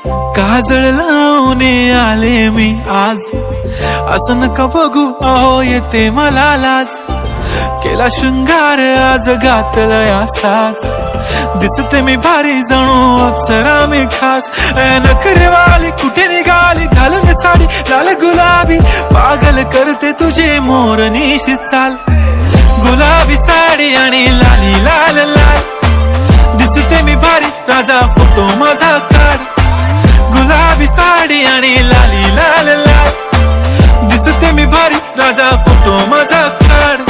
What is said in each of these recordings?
काजळ लावून आले मी आज, असं नका बघू अहो येते मला लाज. केला शृंगार आज घातलाय असाच, दिसते मी भारी जणू अप्सरा मी खास. नखरेवाली कुठे निघाली घालून साडी लाल गुलाबी, पागल करते तुझे मोरनीशी चाल. गुलाबी साडी आणि लाली लाल लाल, दिसते मी भारी राजा फोटो माझा काढ. गुलाबी साडी आणि लाली लाल लाल, दिसते मी भारी राजा फोटो माझा काढ.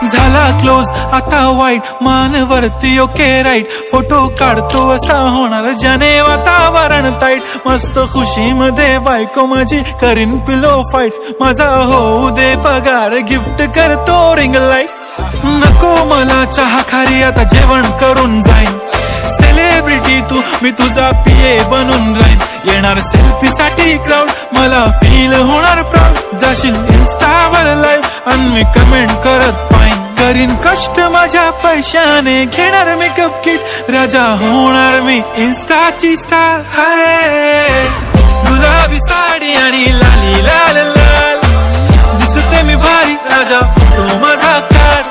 झाला क्लोज आता वाईट, मान वरती ओके राईट. फोटो काढतो असा होणार ज्याने वातावरण ताईट. मस्त खुशी मध्ये बायको माझी करीन पिलो फाईट. माझा होऊ दे पगार गिफ्ट करतो रिंग लाईट. नको मला चहा खारी आता जेवण करून जाईन. सेलिब्रिटी तू मी तुझा पिये बनून राहीन. येणार सेल्फी साठी क्राऊड मला फील होणार प्राऊड. जाशील इन्स्टावर लाईव्ह आणि मी कमेंट करत पाहिन. करीन कष्ट माझ्या पैशाने घेणार मेकअप किट. राजा होणार मी इन्स्टाची स्टार. हाय गुलाबी साडी आणि लाली लाल लाल, दिसते मी भारी राजा फोटो माझा काढ.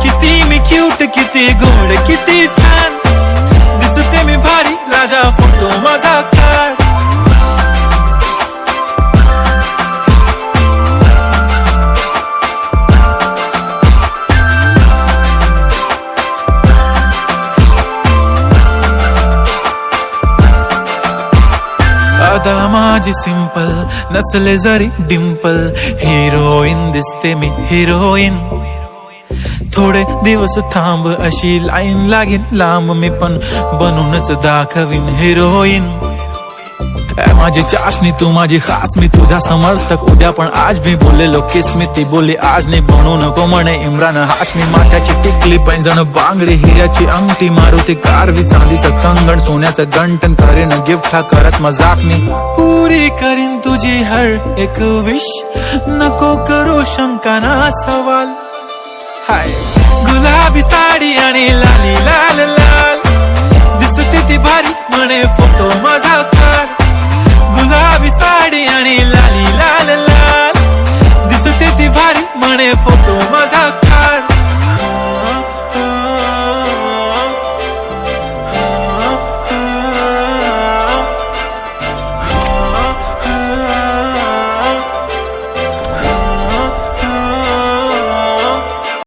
किती मी क्यूट किती गोड किती छान, दिसते मी भारी राजा फोटो माझा काढ. आता माझी सिंपल नसले जरी डिंपल, हिरोईन दिसते मी हिरोईन. थोडे दिवस थांब अशी लाईन लागेल लांब, मी पण बनूनच दाखवीन हिरोईन. माझी चाशनी तू माझी खास, मी तुझा समर्थक उद्या पण आज मी बोललेलो किस मी. ती बोलली आज नाही बनू नको म्हणे इम्रान हाशमी. माथ्याची टिकली पैंजण बांगडी हिऱ्याची अंगठी, मारुती कारवी चांदीचं कंगण सोन्याचं गंटन. करेन गिफ्ट हा करत मजाकनी, पुरी करीन तुझी हर एक विश. नको करू शंका ना सवाल. हाय गुलाबी साडी आणि लाली लाल लाल, दिसते ती भारी म्हणे फोटो माझा काढ. गुलाबी साडी आणि लाली लाल लाल, दिसते ती भारी म्हणे